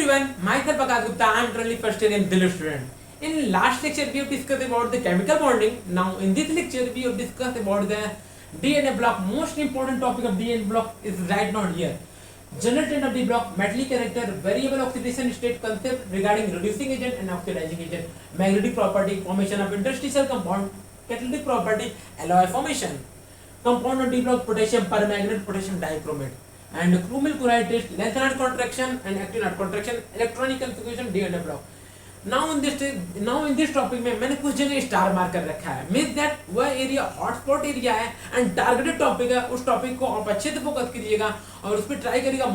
everyone, myself Akash Gupta. I am currently first year English student. In last lecture we have discussed about the chemical bonding. Now in this lecture we have discussed about the DNA block. Most important topic of DNA block is right now here. General trend of the block, metallic character, variable oxidation state concept regarding reducing agent and oxidizing agent, magnetic property, formation of interstitial compound, catalytic property, alloy formation. Compound of D block, potassium permanganate, potassium dichromate. And chromyl chloride test, lengthened contraction and actinide contraction, electronic configuration DNA block. Now in this topic में मैंने कुछ जगह star mark कर रखा है, means that वह area hotspot area है and targeted topic है. उस टॉपिक को आप अच्छे से फोकस कीजिएगा और उस पर ट्राई करिएगा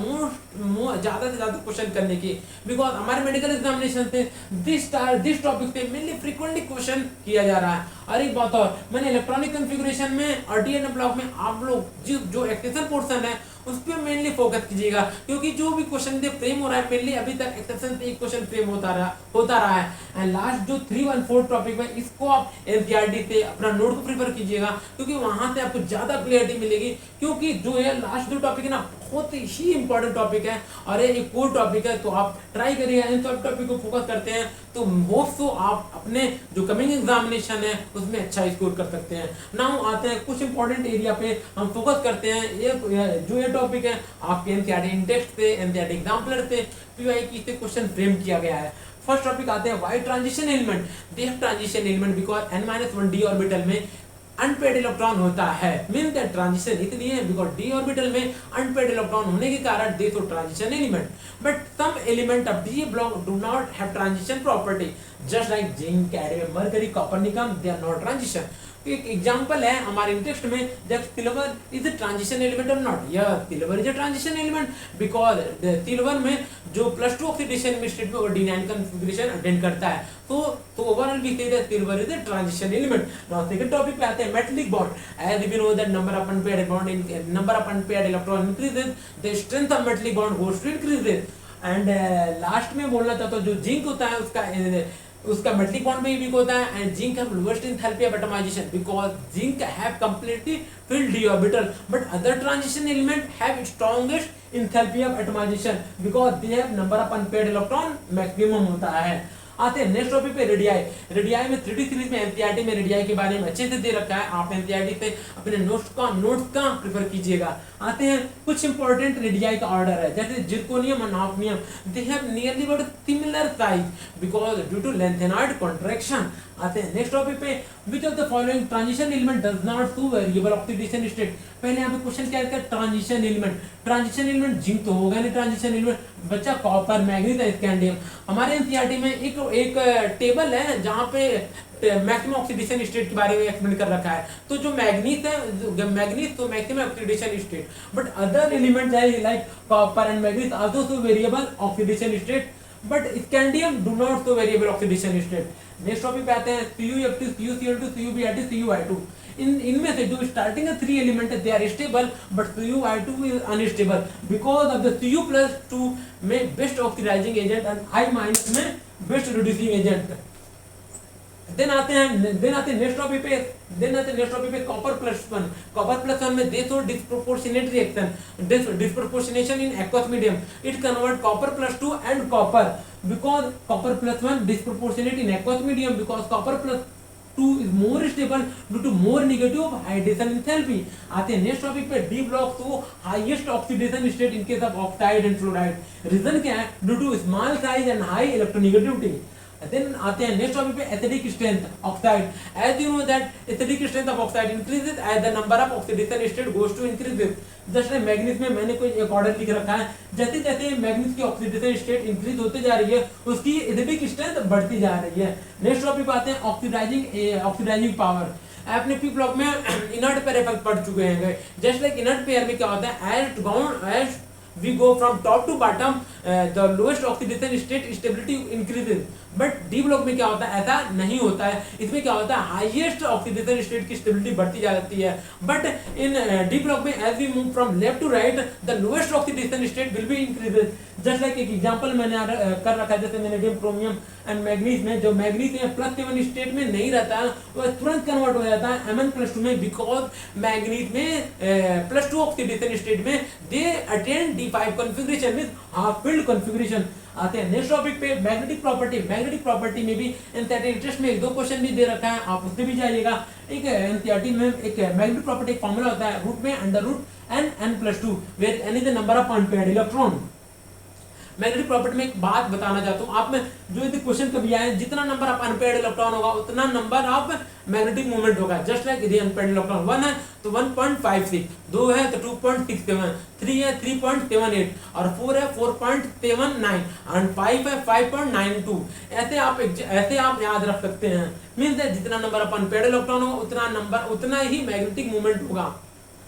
ज़्यादा से ज़्यादा क्वेश्चन करने की, बिकॉज हमारे मेडिकल एग्जामिनेशन पे दिस टॉपिक पे मेनली फ्रीक्वेंटली क्वेश्चन किया जा रहा है. और एक बात और, मैंने इलेक्ट्रॉनिक कॉन्फ़िगरेशन में और डीएनए ब्लॉक में आप लोग जो एक्सेप्शन पोर्शन है उस पर मेनली फोकस कीजिएगा, क्योंकि जो भी क्वेश्चन फ्रेम हो रहा है मेनली अभी तक एक्सेप्शन से एक क्वेश्चन फ्रेम होता रहा है. एंड लास्ट जो 3 1 4 टॉपिक है इसको आप एनसीईआरटी से अपना नोट को प्रिफर कीजिएगा, क्योंकि वहां से आपको ज्यादा क्लियरिटी मिलेगी. क्योंकि जो है लास्ट 2 टॉपिक है ना बहुत ही इंपॉर्टेंट टॉपिक है और ये एक कोर टॉपिक है, तो आप ट्राई करिएगा इन सब टॉपिक को फोकस करते हैं तो होप सो आप अपने जो कमिंग एग्जामिनेशन है उसमें अच्छा स्कोर कर सकते हैं. नाउ आते हैं कुछ इंपॉर्टेंट एरिया पे हम फोकस करते हैं. ये टॉपिक है आपके एनसीईआरटी इंटेक्स्ट से, एनसीईआरटी एग्जाम्पलर से, पीवाईक्यू से क्वेश्चन फ्रेम किया गया है. फर्स्ट टॉपिक आते हैं why transition element. They have transition element because n-1 d orbital में अनपेड इलेक्ट्रॉन होता है. मीन दैट ट्रांजिशन इसलिए है बिकॉज डी ऑर्बिटल में अनपेड इलेक्ट्रॉन होने के कारण they show transition element. But some element of D block do not have transition property, just like zinc, cadmium, mercury, copper, nickel, they are not transition. एक example है हमारे interest में, जब silver is a transition element और not. Yes, silver is a transition element because silver में जो +2 oxidation state में और D9 कॉन्फ़िगरेशन अटेंड करता है. तो overall we say that silver is a transition element. Now second topic पे आते हैं metallic bond. As we know that number of unpaired electron increases, the strength of metallic bond goes to increases. And last में बोलना चाहता हूं जो zinc होता है उसका मेटालिक बॉन्ड में वीक होता है. And zinc have lowest enthalpy of atomization because zinc have completely filled d orbital, but other transition element have strongest enthalpy of atomization because they have number of unpaired electron maximum होता है. आते हैं next topic पे radii. Radii में 3D series में NCERT में radii के बारे में अच्छे से दे रखा है. आप एनसीईआरटी से अपने नोट्स का प्रिफर कीजिएगा. आते हैं कुछ इंपॉर्टेंट रेडियाई का ऑर्डर है, जैसे जिरकोनियम और hafnium. They have nearly about similar size because due to lanthanoid contraction. आते हैं नेक्स्ट टॉपिक पे, which of the following transition element does not show variable oxidation state. पहले यहाँ पे क्वेश्चन क्या है, ट्रांजिशन एलिमेंट जिंक तो होगा नहीं ट्रांजिशन एलिमेंट, बच्चा कॉपर, मैग्नीज और स्कैंडियम. हमारे एनसीईआरटी में एक टेबल है जहाँ पे मैक्सिमम ऑक्सीडेशन स्टेट के बारे में एक्सप्लेन कर रखा है. तो जो मैग्नीज तो maximum oxidation state, but other elements है like copper and manganese also show variable oxidation state, but scandium do not show variable oxidation state. Next topic पे आते हैं CuF2, CuCl2, CuBr2, CuI2. इनमें से जो स्टार्टिंग 3 एलिमेंट है they are stable, but CuI2 is unstable because of the Cu+2 में best oxidising agent and I- में best reducing agent. Then आते हैं नेक्स्ट टॉपिक पे कॉपर+1 में they show disproportionate reaction, disproportionation in aqueous medium. It convert copper and copper because copper disproportionate in aqueous medium because copper is more stable due to more negative hydration enthalpy. आते हैं next topic पे, D block तो highest oxidation state in case of oxide and fluoride. Reason क्या है, due to small size and high electronegativity. Then आते हैं next topic पे, acidic strength oxide. As you know that acidic strength of oxide increases as the number of oxidation state goes to increases. Just like manganese में मैंने कोई एक order लिख रखा है, जैसे जैसे मैग्नीज की ऑक्सीडेशन स्टेट इंक्रीज होते जा रही है उसकी एसिडिक स्ट्रेंथ बढ़ती जा रही है. नेक्स्ट टॉपिक पे आते हैं ऑक्सीडाइजिंग पावर. आपने पी ब्लॉक में इनर्ट पेयर इफेक्ट पढ़ चुके हैं. जस्ट लाइक इनर्ट पेयर में क्या होता है, as we go from top to bottom, the lowest oxidation state stability increases. But D block में क्या होता है, ऐसा नहीं होता है. इसमें क्या होता है, हाईएस्ट ऑक्सीडेशन स्टेट की स्टेबिलिटी बढ़ती जाती है. बट इन डी ब्लॉक में as we move from left to right the lowest oxidation state will be increases. Just like एक एग्जांपल मैंने कर रखा है, जैसे मैग्नीशियम क्रोमियम एंड मैग्नीज में, जो मैग्नीज में +7 स्टेट में नहीं रहता है वो तुरंत कन्वर्ट हो जाता है Mn+2 में, बिकॉज मैग्नीज में +2 ऑक्सीडेशन स्टेट में they attain D5 configuration with half filled configuration. आते हैं नेक्स्ट टॉपिक पे, मैग्नेटिक प्रॉपर्टी। मैग्नेटिक प्रॉपर्टी में भी एनसीईआरटी इंटरेस्ट में 1-2 क्वेश्चन भी दे रखा है, आप उससे भी जाइएगा। एक एनसीईआरटी में एक मैग्नेटिक प्रॉपर्टी एक फॉर्मूला होता है रूट में √n+2 where n is the number of unpaired electron. Magnetic property में एक बात बताना चाहता हूँ, आप में जो यदि क्वेश्चन कभी आए, जितना नंबर ऑफ अनपेयर्ड इलेक्ट्रॉन होगा उतना नंबर ऑफ मैग्नेटिक मोमेंट होगा। जस्ट लाइक यदि अनपेयर्ड इलेक्ट्रॉन 1 है तो 1.56, 2 है तो 2.67, 3 है 3.78 और 4 है 4.79 और 5 है 5.92। ऐसे आप याद रख सकते हैं। मींस जितना नंबर ऑफ अनपेयर्ड इलेक्ट्रॉन होगा उतना ही मैग्नेटिक मोमेंट होगा।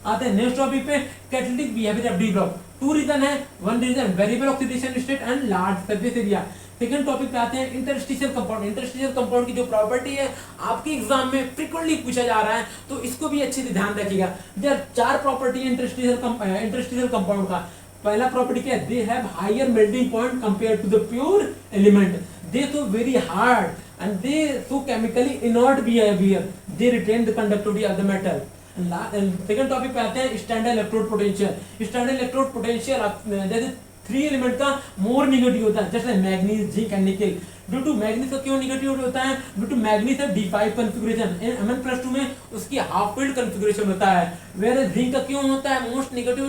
आते हैं नेक्स्ट टॉपिक पे, catalytic behaviour of D block. 2 reason है, 1 reason variable oxidation state and large surface area. Second topic पे आते हैं इंटरस्टिशियल कंपाउंड। इंटरस्टिशियल कंपाउंड की जो प्रॉपर्टी है आपके एग्जाम में फ्रीक्वेंटली पूछा जा रहा है, तो इसको भी अच्छे से ध्यान रखिएगा। देयर 4 प्रॉपर्टी है इंटरस्टिशियल कंपाउंड का। पहला प्रॉपर्टी क्या है, they have higher melting point compare to the pure element, they so very hard and they so chemically inert behaviour, they retain the conductivity of the metal. Second topic पे आते हैं standard electrode potential. Standard electrode potential जैसे 3 element का more negative होता है, जैसे manganese, zinc and nickel. Due to manganese का क्यों नेगेटिव होता है, ड्यू टू मैग्नीज है D5 कॉन्फ़िगरेशन, Mn+2 में उसकी हाफ फील्ड कॉन्फ़िगरेशन होता है। वेयर जिंक का क्यों होता है most negative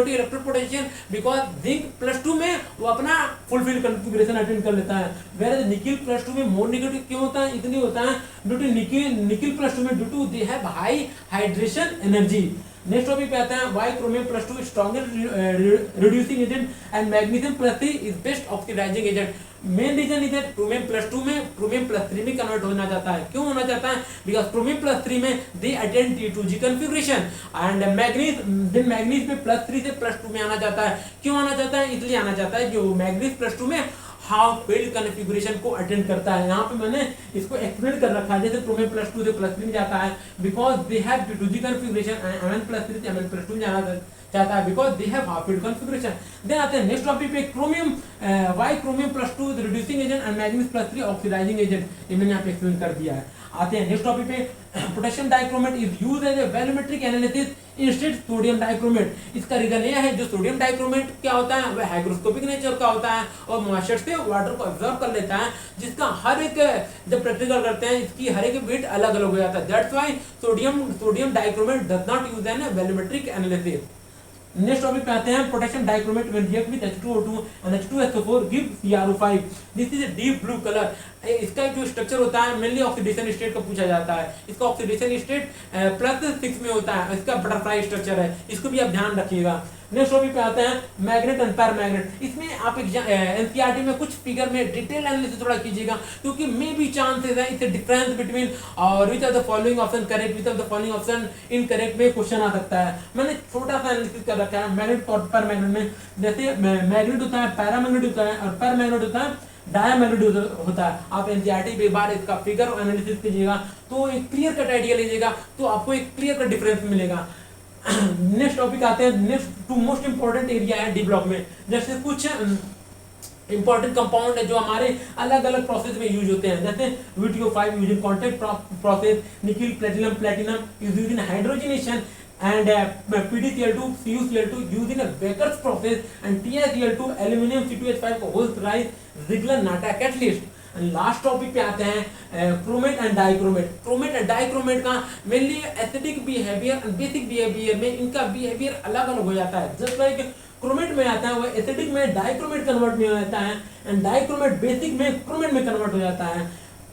electrode potential, because zinc +2 में वो अपना फुल फील्ड कॉन्फ़िगरेशन अटेंड कर लेता है। वेयर निकेल +2 में मोर नेगेटिव क्यों होता है, इसलिए होता है ड्यू टू निकेल +2 में due to they have high hydration energy. Next topic पे आता है why chromium +2 stronger reducing agent and magnesium +3 is best oxidising agent. Main reason is that chromium +2 में क्रोमियम +3 में कन्वर्ट होना चाहता है। क्यों होना चाहता है, बिकॉज क्रोमियम +3 में they attend T2G configuration and manganese में +3 से +2 में आना चाहता है। क्यों आना चाहता है, इसलिए आना चाहता है जो मैग्नीज +2 में हाफ फील्ड कॉन्फ़िगरेशन को अटेंड करता है। यहाँ पे मैंने इसको एक्सप्लेन कर रखा है, जैसे क्रोमियम +2 से +3 जाता है because they have T2G configuration, Mn+3 से Mn+2 जाना चाहता है because they have half filled configuration. Then आते हैं नेक्स्ट टॉपिक पे, chromium why chromium +2 is reducing agent and manganese +3 oxidizing agent, ये मैंने यहाँ पे एक्सप्लेन कर दिया है। आते हैं नेक्स्ट टॉपिक पे, potassium dichromate is used as a volumetric analysis instead sodium dichromate. इसका रीजन यह है जो सोडियम डाइक्रोमेट क्या होता है वह हाइग्रोस्कोपिक नेचर का होता है और मॉइस्चर से वाटर को ऑब्जर्व कर लेता है, जिसका हर एक जब प्रैक्टिकल करते हैं इसकी हर एक वेट अलग अलग हो जाता है। That's why sodium dichromate does not use an volumetric analysis. Next topic पे आते हैं, potassium dichromate when react with H2O2 and H2SO4 give CrO5। This is a deep blue colour. इसका जो स्ट्रक्चर होता है मेनली ऑक्सीडेशन स्टेट का पूछा जाता है। इसका ऑक्सीडेशन स्टेट +6 में होता है, इसका बटरफ्लाई स्ट्रक्चर है, इसको भी आप ध्यान रखिएगा। नेक्स्ट टॉपिक पे आते हैं मैग्नेट एंड पैरामैग्नेट। इसमें आप एनसीईआरटी में कुछ फिगर में डिटेल एनालिसिस थोड़ा कीजिएगा, क्योंकि मे बी चांसेस है इससे डिफरेंस बिटवीन और विच of the following option correct, which of the following option incorrect में क्वेश्चन आ सकता है। मैंने छोटा सा एनालिसिस कर रखा है मैग्नेट और पैरामैग्नेट में। जैसे मैग्नेट होता है, पैरामैग्नेट होता है और पैरामैग्नेट होता है डायमैग्नेट होता है। आप एनसीईआरटी पे एक बार इसका फिगर एनालिसिस कीजिएगा तो एक क्लियर कट आइडिया लीजिएगा, तो आपको एक क्लियर कट डिफरेंस मिलेगा। नेक्स्ट टॉपिक आते हैं, next to most important area है डी ब्लॉक में। जैसे कुछ इंपॉर्टेंट कंपाउंड है जो हमारे अलग अलग प्रोसेस में यूज होते हैं, जैसे VTO5 using contact process, nickel platinum is used in hydrogenation and PdCl2 CuCl2 used in a Becker's process and TiCl2 aluminum C2H5 को होस्ट राइस Ziegler-Natta catalyst। लास्ट टॉपिक पे आते हैं chromate and dichromate. Chromate and dichromate का mainly acidic behaviour and basic behaviour में इनका behaviour अलग अलग हो जाता है। जस्ट लाइक क्रोमेट में आता है वो एसिडिक में डाइक्रोमेट कन्वर्ट में हो जाता है एंड डाइक्रोमेट बेसिक में क्रोमेट में कन्वर्ट हो जाता है।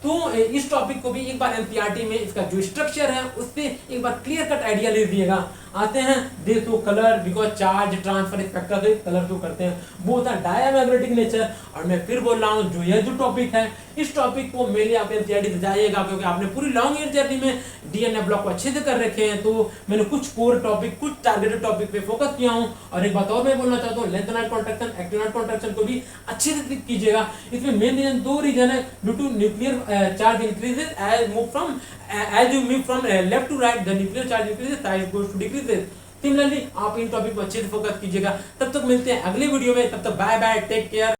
तो इस टॉपिक को भी एक बार एनसीईआरटी में इसका जो स्ट्रक्चर है उससे एक बार क्लियर कट आइडिया ले लीजिएगा। आते हैं दे show colour because charge transfer spectra से कलर शो करते हैं, वो होता है डायमैग्नेटिक नेचर। और मैं फिर बोल रहा हूँ जो यह जो टॉपिक है इस टॉपिक को मेनली आप एनसीईआरटी से जाइएगा, क्योंकि आपने पूरी लॉन्ग ईयर जर्नी में डीएनए ब्लॉक को अच्छे से कर रखे हैं। तो मैंने कुछ कोर टॉपिक, कुछ टारगेटेड टॉपिक पे फोकस किया हूँ। और एक बात और मैं बोलना चाहता हूँ, लेंथेनाइट कॉन्ट्रैक्शन, एक्टिनाइट कॉन्ट्रैक्शन को भी अच्छे से कीजिएगा। इसमें मेन रीजन 2 रीजन है, due to nuclear charge increases as you move from left to right, the nuclear charge increases, size goes to decreases। Similarly आप इन टॉपिक पर अच्छे से फोकस कीजिएगा। तब तक मिलते हैं अगली वीडियो में, तब तक बाय बाय, टेक केयर।